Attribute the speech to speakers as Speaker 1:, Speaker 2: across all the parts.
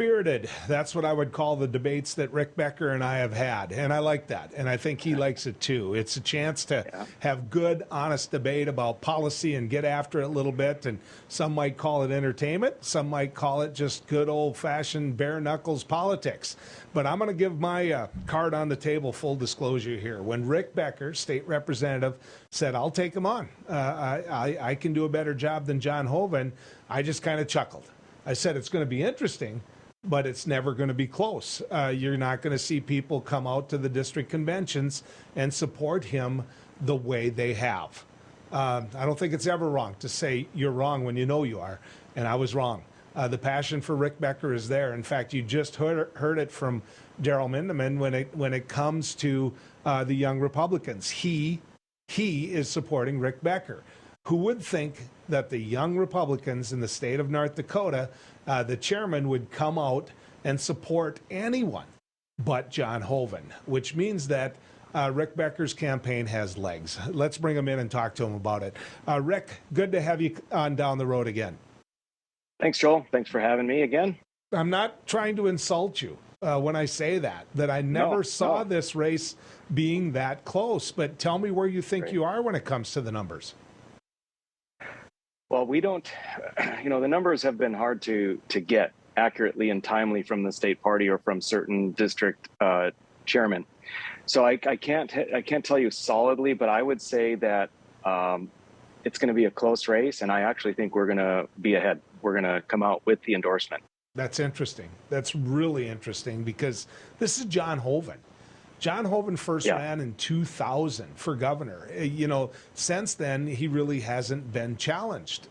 Speaker 1: spirited. That's what I would call the debates that Rick Becker and I have had. And I like that. And I think he likes it too. It's a chance to have good, honest debate about policy and get after it a little bit. And some might call it entertainment. Some might call it just good old-fashioned bare knuckles politics. But I'm going to give my card on the table, full disclosure here. When Rick Becker, state representative, said, I'll take him on, I can do a better job than John Hoeven, I just kind of chuckled. I said it's going to be interesting, but it's never going to be close. You're not going to see people come out to the district conventions and support him the way they have. I don't think it's ever wrong to say you're wrong when you know you are, and I was wrong. The passion for Rick Becker is there. In fact, you just heard it from Daryl Mindeman when it comes to the young Republicans. He is supporting Rick Becker. Who would think that the young Republicans in the state of North Dakota, the chairman, would come out and support anyone but John Hoeven, which means that Rick Becker's campaign has legs. Let's bring him in and talk to him about it. Rick, good to have you on down the road again.
Speaker 2: Thanks, Joel. Thanks for having me again.
Speaker 1: I'm not trying to insult you when I say that I never saw this race being that close. But tell me where you think you are when it comes to the numbers.
Speaker 2: Well, we don't, the numbers have been hard to get accurately and timely from the state party or from certain district chairmen. So I can't tell you solidly, but I would say that it's going to be a close race, and I actually think we're going to be ahead. We're going to come out with the endorsement.
Speaker 1: That's interesting. That's really interesting because this is John Hoeven. John Hoeven first ran in 2000 for governor. Since then, he really hasn't been challenged.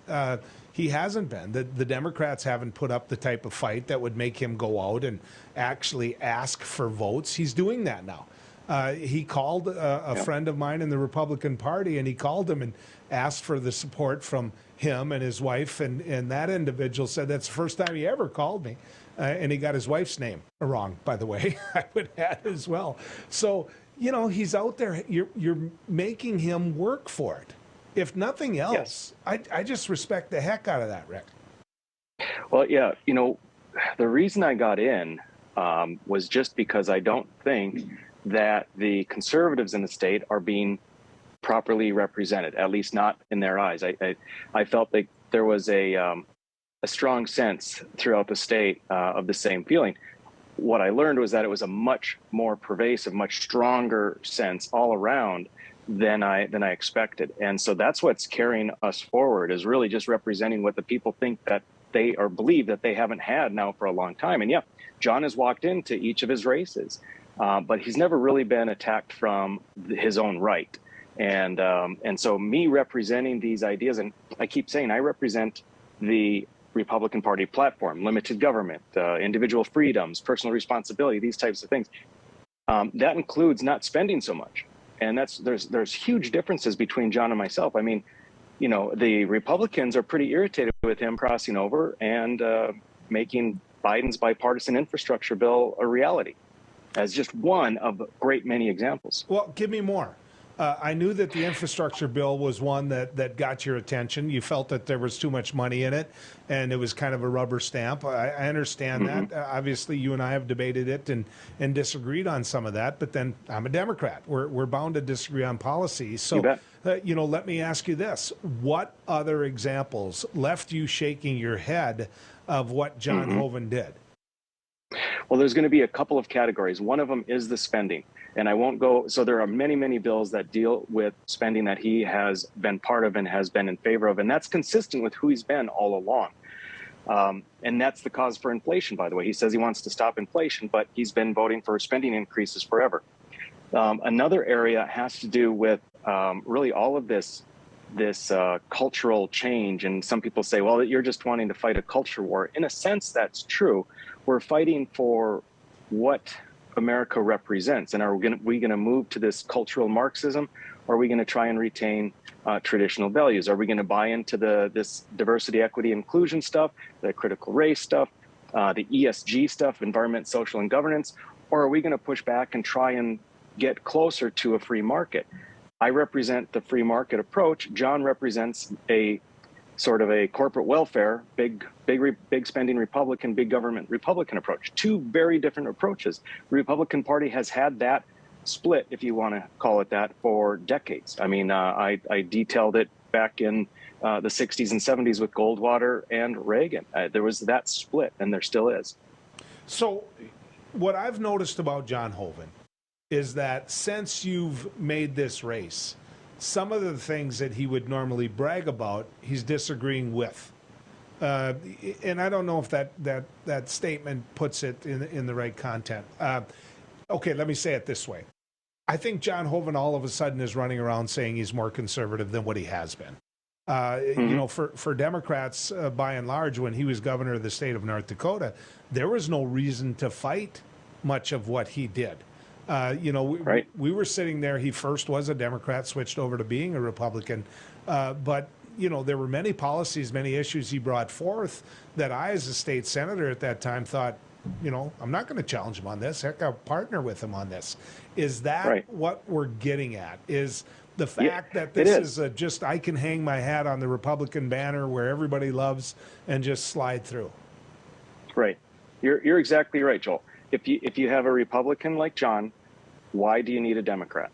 Speaker 1: He hasn't been. The Democrats haven't put up the type of fight that would make him go out and actually ask for votes. He's doing that now. He called a friend of mine in the Republican Party, and he called him and asked for the support from him and his wife. And that individual said, that's the first time he ever called me. And he got his wife's name wrong, by the way, I would add as well. So, he's out there. You're making him work for it. If nothing else, I just respect the heck out of that, Rick.
Speaker 2: Well, the reason I got in was just because I don't think that the conservatives in the state are being properly represented, at least not in their eyes. I felt like there was a strong sense throughout the state of the same feeling. What I learned was that it was a much more pervasive, much stronger sense all around than I expected. And so that's what's carrying us forward, is really just representing what the people think that they, or believe that they haven't had now for a long time. And John has walked into each of his races, but he's never really been attacked from his own right. And so me representing these ideas, and I keep saying I represent the Republican Party platform, limited government, individual freedoms, personal responsibility, these types of things. That includes not spending so much. And there's huge differences between John and myself. I mean, the Republicans are pretty irritated with him crossing over and making Biden's bipartisan infrastructure bill a reality, as just one of a great many examples.
Speaker 1: Well, give me more. I knew that the infrastructure bill was one that got your attention. You felt that there was too much money in it, and it was kind of a rubber stamp. I understand that. Obviously, you and I have debated it and disagreed on some of that, but then I'm a Democrat. We're bound to disagree on policy. So, let me ask you this. What other examples left you shaking your head of what John Hoeven did?
Speaker 2: Well, there's going to be a couple of categories. One of them is the spending. And I won't go, so there are many, many bills that deal with spending that he has been part of and has been in favor of. And that's consistent with who he's been all along. And that's the cause for inflation, by the way. He says he wants to stop inflation, but he's been voting for spending increases forever. Another area has to do with really all of this cultural change. And some people say, well, you're just wanting to fight a culture war. In a sense, that's true. We're fighting for what America represents. And are we going to move to this cultural Marxism, or are we going to try and retain traditional values? Are we going to buy into this diversity, equity, inclusion stuff, the critical race stuff, the ESG stuff, environment, social, and governance? Or are we going to push back and try and get closer to a free market? I represent the free market approach. John represents a sort of a corporate welfare, big spending Republican, big government Republican approach. Two very different approaches. The Republican Party has had that split, if you want to call it that, for decades. I mean, I detailed it back in the 60s and 70s with Goldwater and Reagan. There was that split, and there still is.
Speaker 1: So what I've noticed about John Hoeven is that since you've made this race, some of the things that he would normally brag about, he's disagreeing with. And I don't know if that statement puts it in the right content. Okay, let me say it this way. I think John Hoeven all of a sudden is running around saying he's more conservative than what he has been. You know, for Democrats, by and large, when he was governor of the state of North Dakota, there was no reason to fight much of what he did. You know, we were sitting there. He first was a Democrat, switched over to being a Republican. But, you know, there were many policies, many issues he brought forth that I, as a state senator at that time, thought, you know, I'm not going to challenge him on this. Heck, I'll partner with him on this. Is that what we're getting at? Is the fact that this is just, I can hang my hat on the Republican banner where everybody loves and just slide through?
Speaker 2: Right. You're exactly right, Joel. If you have a Republican like John, why do you need a Democrat?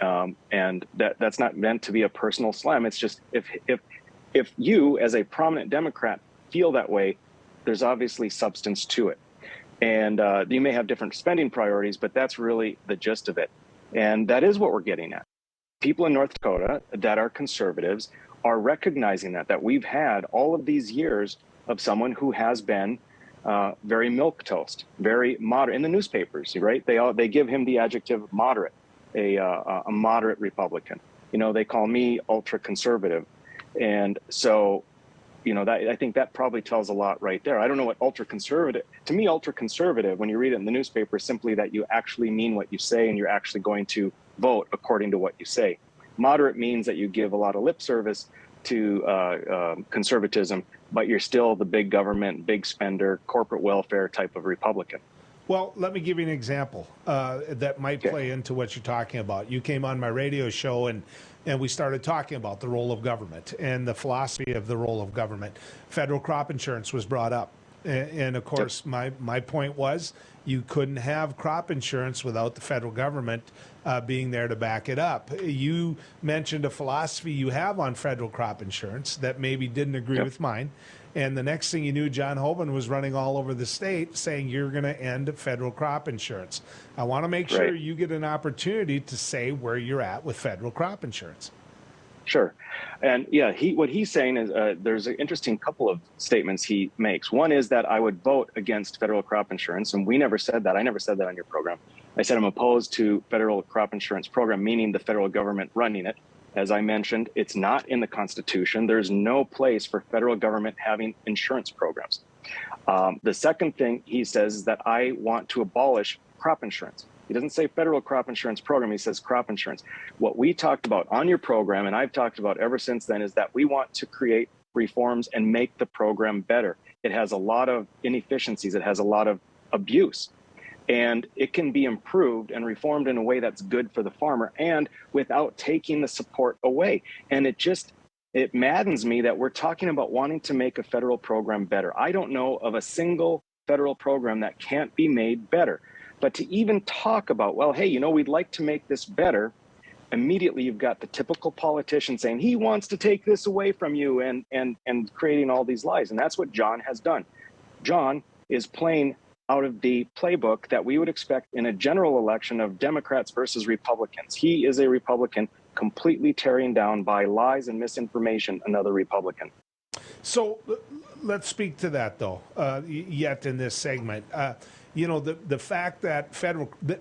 Speaker 2: And that's not meant to be a personal slam. It's just if you, as a prominent Democrat, feel that way, there's obviously substance to it. And you may have different spending priorities, but that's really the gist of it. And that is what we're getting at. People in North Dakota that are conservatives are recognizing that we've had all of these years of someone who has been very milquetoast, very moderate in the newspapers, right? They give him the adjective moderate, a moderate Republican. You know, they call me ultra conservative, and so, you know, that I think that probably tells a lot right there. I don't know what ultra conservative. To me, ultra conservative, when you read it in the newspaper, is simply that you actually mean what you say and you're actually going to vote according to what you say. Moderate means that you give a lot of lip service to conservatism, but you're still the big government, big spender, corporate welfare type of Republican.
Speaker 1: Well, let me give you an example that might play into what you're talking about. You came on my radio show and we started talking about the role of government and the philosophy of the role of government. Federal crop insurance was brought up. And of course, my point was you couldn't have crop insurance without the federal government being there to back it up. You mentioned a philosophy you have on federal crop insurance that maybe didn't agree with mine. And the next thing you knew, John Hoeven was running all over the state saying you're going to end federal crop insurance. I want to make sure you get an opportunity to say where you're at with federal crop insurance.
Speaker 2: Sure. And yeah, what he's saying is there's an interesting couple of statements he makes. One is that I would vote against federal crop insurance. And we never said that. I never said that on your program. I said I'm opposed to federal crop insurance program, meaning the federal government running it. As I mentioned, it's not in the Constitution. There's no place for federal government having insurance programs. The second thing he says is that I want to abolish crop insurance. He doesn't say federal crop insurance program. He says crop insurance. What we talked about on your program, and I've talked about ever since then, is that we want to create reforms and make the program better. It has a lot of inefficiencies. It has a lot of abuse. And it can be improved and reformed in a way that's good for the farmer and without taking the support away. And it maddens me that we're talking about wanting to make a federal program better. I don't know of a single federal program that can't be made better. But to even talk about, well, hey, you know, we'd like to make this better, immediately you've got the typical politician saying he wants to take this away from you and creating all these lies. And that's what John has done. John is playing out of the playbook that we would expect in a general election of Democrats versus Republicans. He is a Republican, completely tearing down by lies and misinformation another Republican.
Speaker 1: So let's speak to that, though, yet in this segment. You know, the fact that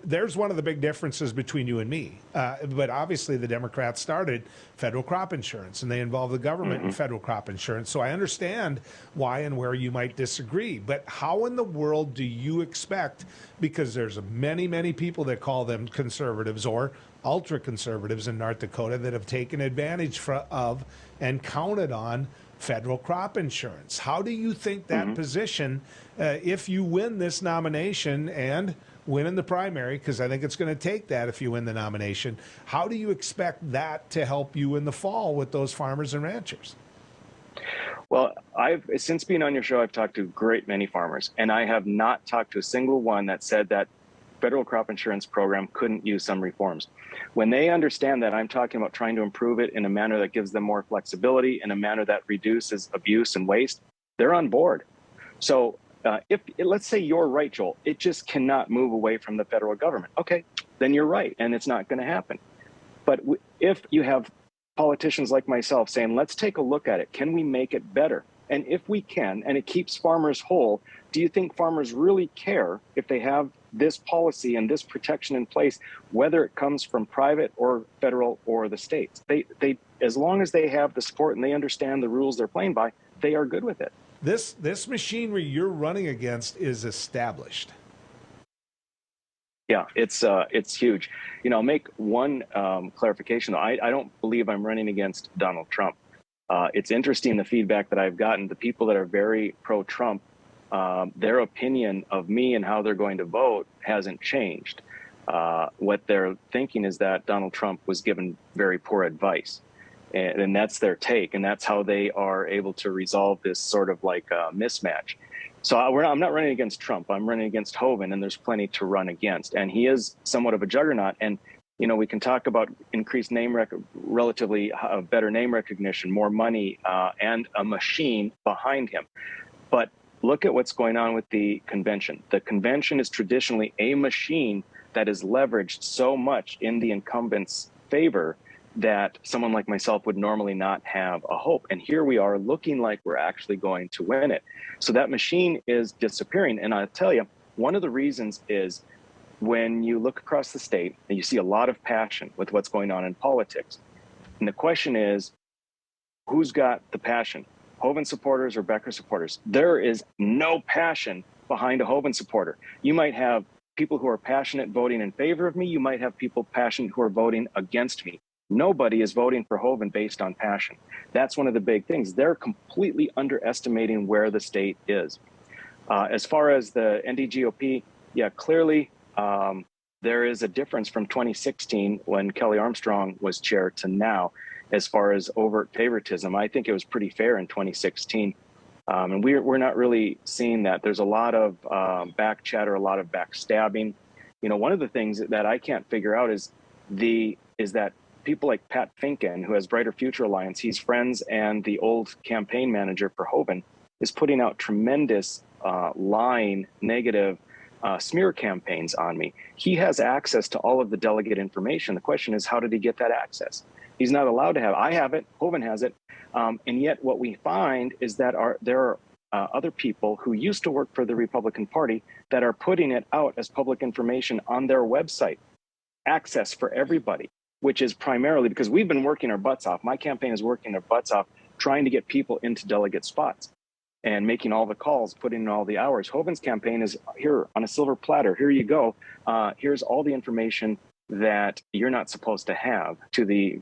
Speaker 1: there's one of the big differences between you and me. But obviously the Democrats started federal crop insurance, and they involve the government in federal crop insurance. So I understand why and where you might disagree. But how in the world do you expect, because there's many, many people that call them conservatives or ultra conservatives in North Dakota that have taken advantage of and counted on federal crop insurance. How do you think that position, if you win this nomination and win in the primary, because I think it's going to take that if you win the nomination, how do you expect that to help you in the fall with those farmers and ranchers?
Speaker 2: Well, since being on your show, I've talked to a great many farmers, and I have not talked to a single one that said that federal crop insurance program couldn't use some reforms. When they understand that I'm talking about trying to improve it in a manner that gives them more flexibility, in a manner that reduces abuse and waste, they're on board. So if let's say you're right, Joel, it just cannot move away from the federal government. Okay, then you're right, and it's not going to happen. But if you have politicians like myself saying, let's take a look at it, can we make it better? And if we can, and it keeps farmers whole, do you think farmers really care if they have this policy and this protection in place, whether it comes from private or federal or the states? They as long as they have the support and they understand the rules they're playing by, they are good with it.
Speaker 1: This machinery you're running against is established.
Speaker 2: Yeah, it's huge. I'll make one clarification. I don't believe I'm running against Donald Trump. It's interesting, the feedback that I've gotten. The people that are very pro-Trump, their opinion of me and how they're going to vote hasn't changed. What they're thinking is that Donald Trump was given very poor advice. And that's their take. And that's how they are able to resolve this sort of like mismatch. So I'm not running against Trump. I'm running against Hoeven, and there's plenty to run against. And he is somewhat of a juggernaut. And, we can talk about increased relatively better name recognition, more money, and a machine behind him. But look at what's going on with the convention. The convention is traditionally a machine that is leveraged so much in the incumbent's favor that someone like myself would normally not have a hope. And here we are looking like we're actually going to win it. So that machine is disappearing. And I'll tell you, one of the reasons is when you look across the state and you see a lot of passion with what's going on in politics. And the question is, who's got the passion? Hoeven supporters or Becker supporters? There is no passion behind a Hoeven supporter. You might have people who are passionate voting in favor of me. You might have people passionate who are voting against me. Nobody is voting for Hoeven based on passion. That's one of the big things. They're completely underestimating where the state is. As far as the NDGOP, yeah, clearly there is a difference from 2016 when Kelly Armstrong was chair to now as far as overt favoritism. I think it was pretty fair in 2016. And we're not really seeing that. There's a lot of back chatter, a lot of backstabbing. One of the things that I can't figure out is that people like Pat Finken, who has Brighter Future Alliance, he's friends and the old campaign manager for Hoeven, is putting out tremendous lying, negative smear campaigns on me. He has access to all of the delegate information. The question is, how did he get that access? He's not allowed to have. I have it. Hoeven has it. And yet what we find is that there are other people who used to work for the Republican Party that are putting it out as public information on their website. Access for everybody, which is primarily because we've been working our butts off. My campaign is working their butts off trying to get people into delegate spots and making all the calls, putting in all the hours. Hoeven's campaign is here on a silver platter. Here you go. Here's all the information that you're not supposed to have to the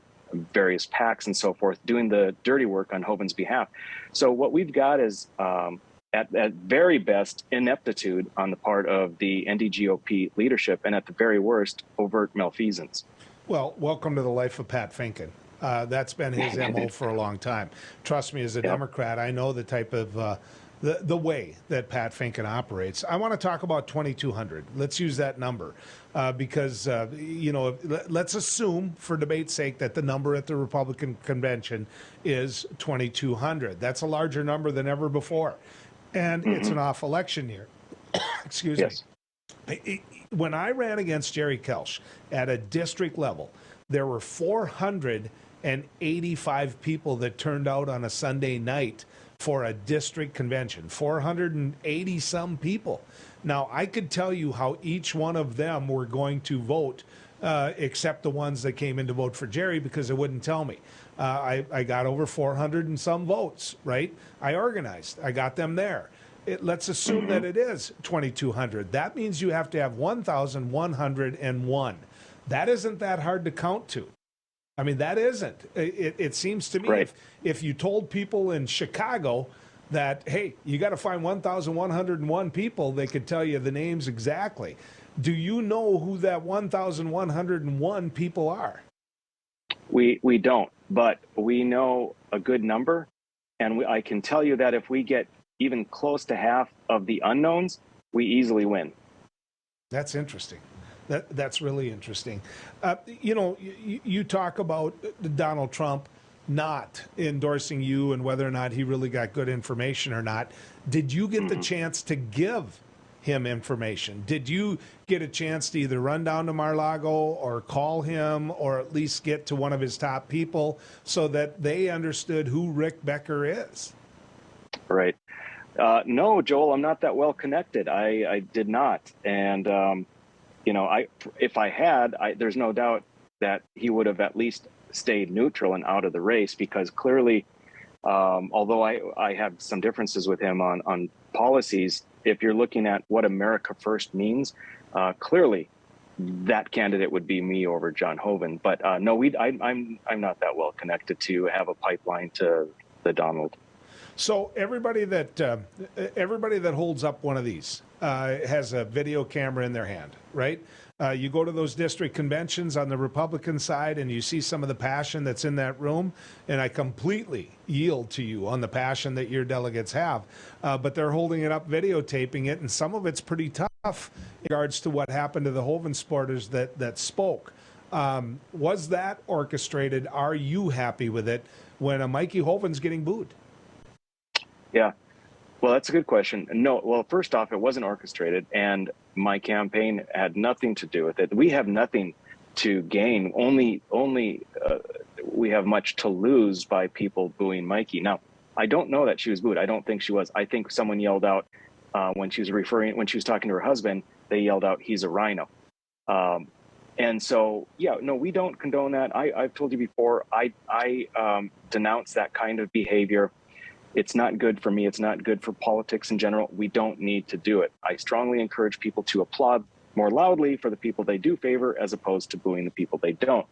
Speaker 2: various PACs and so forth, doing the dirty work on Hoeven's behalf. So what we've got is, at very best, ineptitude on the part of the NDGOP leadership, and at the very worst, overt malfeasance.
Speaker 1: Well, welcome to the life of Pat Finken. That's been his MO for a long time. Trust me, as a Democrat, I know the type of the way that Pat Finken operates. I want to talk about 2,200. Let's use that number because, let's assume for debate's sake that the number at the Republican convention is 2,200. That's a larger number than ever before. And it's an off election year. Excuse me. When I ran against Jerry Kelch at a district level, there were 485 people that turned out on a Sunday night for a district convention, 480 some people. Now, I could tell you how each one of them were going to vote, except the ones that came in to vote for Jerry, because it wouldn't tell me. I got over 400 and some votes, right? I organized. I got them there. Let's assume that it is 2,200. That means you have to have 1,101. That isn't that hard to count to. I mean, that isn't. It seems to me
Speaker 2: right.
Speaker 1: if you told people in Chicago that, hey, you got to find 1,101 people, they could tell you the names exactly. Do you know who that 1,101 people are?
Speaker 2: We don't, but we know a good number. And I can tell you that if we get even close to half of the unknowns, we easily win.
Speaker 1: That's interesting. That's really interesting. You talk about Donald Trump not endorsing you and whether or not he really got good information or not. Did you get the chance to give him information? Did you get a chance to either run down to Mar-a-Lago or call him or at least get to one of his top people so that they understood who Rick Becker is?
Speaker 2: Right. No, Joel, I'm not that well connected. I did not. And, if I had, there's no doubt that he would have at least stayed neutral and out of the race, because clearly, although I have some differences with him on policies, if you're looking at what America First means, clearly that candidate would be me over John Hoeven. But no, I'm not that well connected to have a pipeline to the Donald.
Speaker 1: So everybody that holds up one of these has a video camera in their hand, right? You go to those district conventions on the Republican side and you see some of the passion that's in that room, and I completely yield to you on the passion that your delegates have. But they're holding it up, videotaping it, and some of it's pretty tough in regards to what happened to the Hoeven supporters that spoke. Was that orchestrated? Are you happy with it when a Mikey Hoeven's getting booed?
Speaker 2: Yeah. Well, that's a good question. No, well, first off, it wasn't orchestrated, and my campaign had nothing to do with it. We have nothing to gain. Only we have much to lose by people booing Mikey. Now, I don't know that she was booed. I don't think she was. I think someone yelled out when she was talking to her husband. They yelled out, "He's a rhino." And so, yeah, no, we don't condone that. I've told you before. I denounce that kind of behavior. It's not good for me. It's not good for politics in general. We don't need to do it. I strongly encourage people to applaud more loudly for the people they do favor as opposed to booing the people they don't.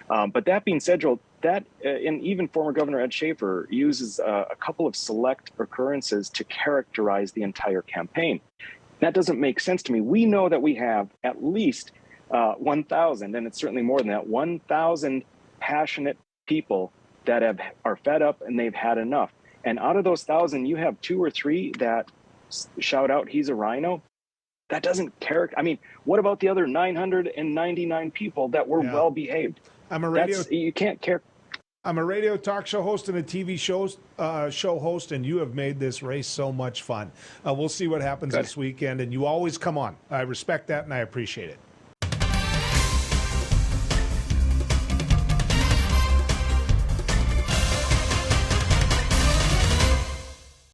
Speaker 2: But that being said, Joel, and even former Governor Ed Schaefer uses a couple of select occurrences to characterize the entire campaign. That doesn't make sense to me. We know that we have at least 1,000, and it's certainly more than that, 1,000 passionate people that are fed up and they've had enough. And out of those 1,000, you have 2 or 3 that shout out, "He's a rhino." That doesn't character. I mean, what about the other 999 people that were well behaved? You can't care.
Speaker 1: I'm a radio talk show host and a TV show host, and you have made this race so much fun. We'll see what happens this weekend, and you always come on. I respect that, and I appreciate it.